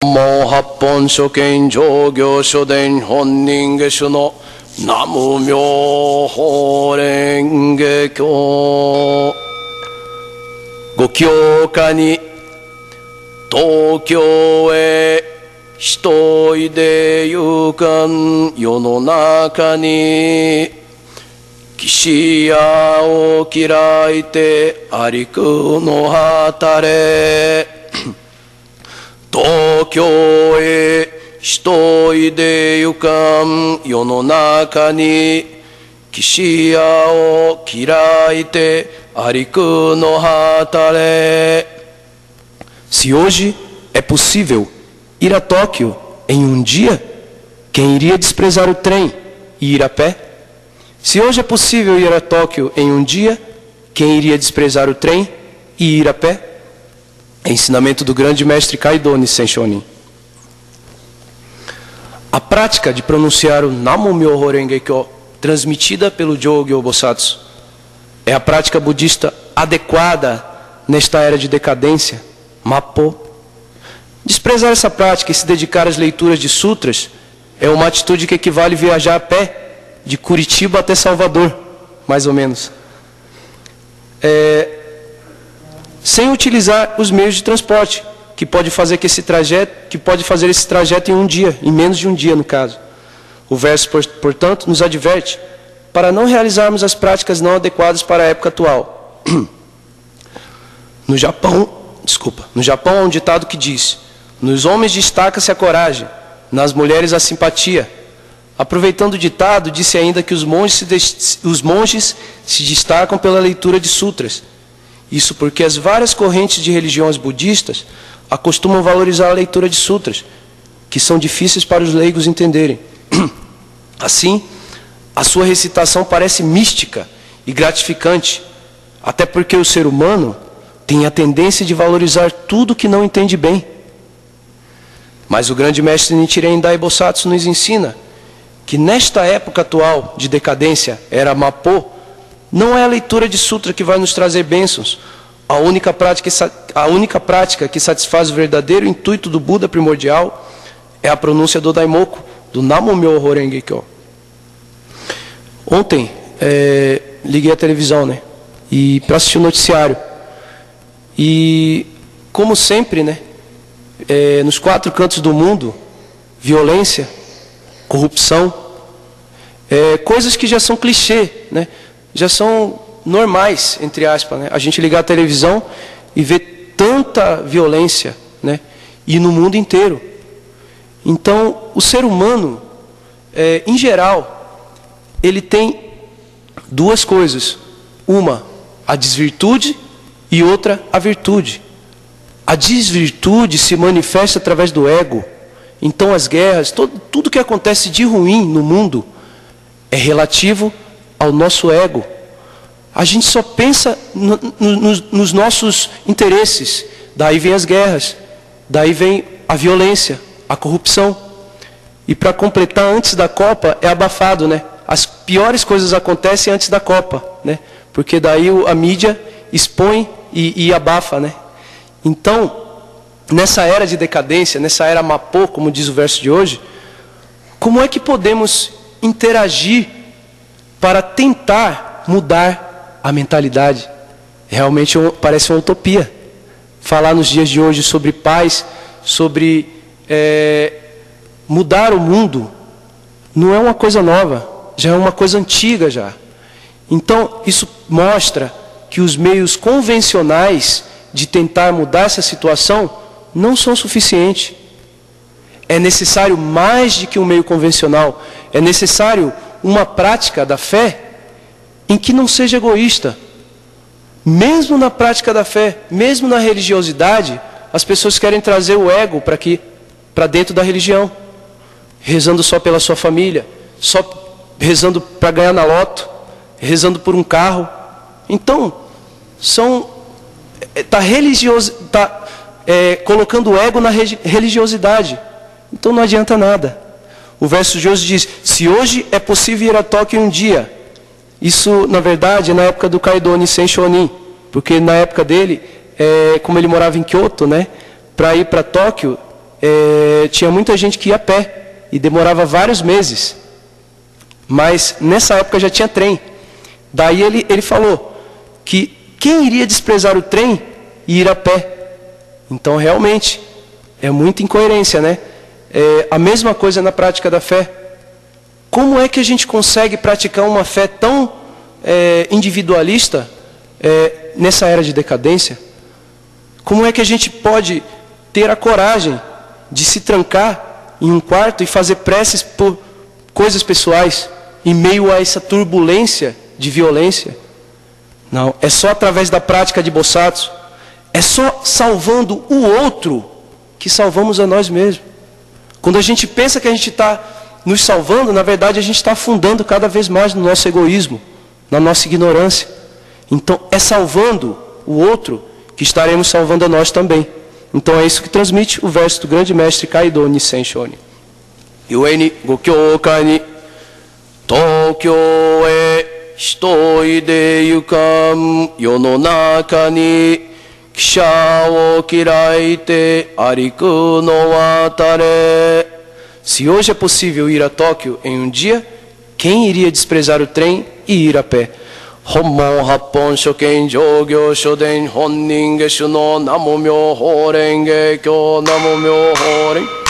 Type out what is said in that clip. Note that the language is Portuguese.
も八本書見上行書伝本人下種の南無妙法蓮華経。ご教化に東京へ一人で行かん世の中に岸屋を開いてありくの働れ東京へ一人で行かん世の中に岸屋を開いてa rico no hatare. Se hoje é possível ir a Tóquio em um dia, quem iria desprezar o trem e ir a pé? Se hoje é possível ir a Tóquio em um dia, quem iria desprezar o trem e ir a pé? É ensinamento do grande mestre Kaido Nissensho Shonin. A prática de pronunciar o Namo Myoho Renge Kyo, transmitida pelo Jogyo Bosatsu, é a prática budista adequada nesta era de decadência, Mappo. Desprezar essa prática e se dedicar às leituras de sutras é uma atitude que equivale a viajar a pé de Curitiba até Salvador, mais ou menos. Sem utilizar os meios de transporte, que pode fazer esse trajeto em um dia, em menos de um dia no caso. O verso, portanto, nos adverte para não realizarmos as práticas não adequadas para a época atual. No Japão há um ditado que diz: nos homens destaca-se a coragem, nas mulheres a simpatia. Aproveitando o ditado, disse ainda que os monges se destacam pela leitura de sutras. Isso porque as várias correntes de religiões budistas acostumam valorizar a leitura de sutras, que são difíceis para os leigos entenderem. Assim, a sua recitação parece mística e gratificante, até porque o ser humano tem a tendência de valorizar tudo que não entende bem. Mas o grande mestre Nichiren Daibosatsu nos ensina que nesta época atual de decadência, era Mappo, não é a leitura de sutra que vai nos trazer bênçãos. A única prática que satisfaz o verdadeiro intuito do Buda primordial é a pronúncia do Daimoku, do Namo Myoho Renge Kyo. Ontem, liguei a televisão, né? E para assistir o noticiário. E, como sempre, né? Nos quatro cantos do mundo, violência, corrupção, coisas que já são clichê, né? Já são normais, entre aspas, né? A gente ligar a televisão e ver tanta violência, né? E no mundo inteiro. Então, o ser humano, em geral, ele tem duas coisas. Uma, a desvirtude, e outra, a virtude. A desvirtude se manifesta através do ego. Então, as guerras, tudo que acontece de ruim no mundo é relativo ao nosso ego. A gente só pensa nos nossos interesses. Daí vem as guerras, daí vem a violência, a corrupção. E para completar, antes da Copa é abafado, né? As piores coisas acontecem antes da Copa, né? Porque daí a mídia expõe e abafa, né? Então, nessa era de decadência, nessa era Mappo, como diz o verso de hoje, como é que podemos interagir para tentar mudar a mentalidade? Realmente parece uma utopia. Falar nos dias de hoje sobre paz, sobre mudar o mundo, não é uma coisa nova, já é uma coisa antiga já. Então, isso mostra que os meios convencionais de tentar mudar essa situação não são suficientes. É necessário mais do que um meio convencional. É necessário uma prática da fé em que não seja egoísta. Mesmo na prática da fé, mesmo na religiosidade, as pessoas querem trazer o ego para dentro da religião. Rezando só pela sua família, só rezando para ganhar na loto, rezando por um carro. Então, está colocando o ego na religiosidade. Então não adianta nada. O verso de hoje diz: se hoje é possível ir a Tóquio um dia. Isso, na verdade, é na época do Kaido Nissensho Shonin, porque na época dele, como ele morava em Kyoto, né, para ir para Tóquio, tinha muita gente que ia a pé e demorava vários meses. Mas nessa época já tinha trem. Daí ele falou que quem iria desprezar o trem e ir a pé? Então realmente é muita incoerência, né? A mesma coisa na prática da fé. Como é que a gente consegue praticar uma fé tão individualista nessa era de decadência? Como é que a gente pode ter a coragem de se trancar em um quarto e fazer preces por coisas pessoais em meio a essa turbulência de violência? Não, é só através da prática de Bosatsu, é só salvando o outro que salvamos a nós mesmos. Quando a gente pensa que a gente está nos salvando, na verdade a gente está afundando cada vez mais no nosso egoísmo, na nossa ignorância. Então é salvando o outro que estaremos salvando a nós também. Então é isso que transmite o verso do grande mestre Kaido Nisen Shonin. Yueni Gokyokai ni Tokyo e hitoide yukam yononaka ni kisha o kiraite ariku no watare. Se hoje é possível ir a Tóquio em um dia, quem iria desprezar o trem e ir a pé? Hommon Happon Shoken Jogyo Shoden Honnin Geshu no Namo Myoho Renge Kyo Namo Myoho Renge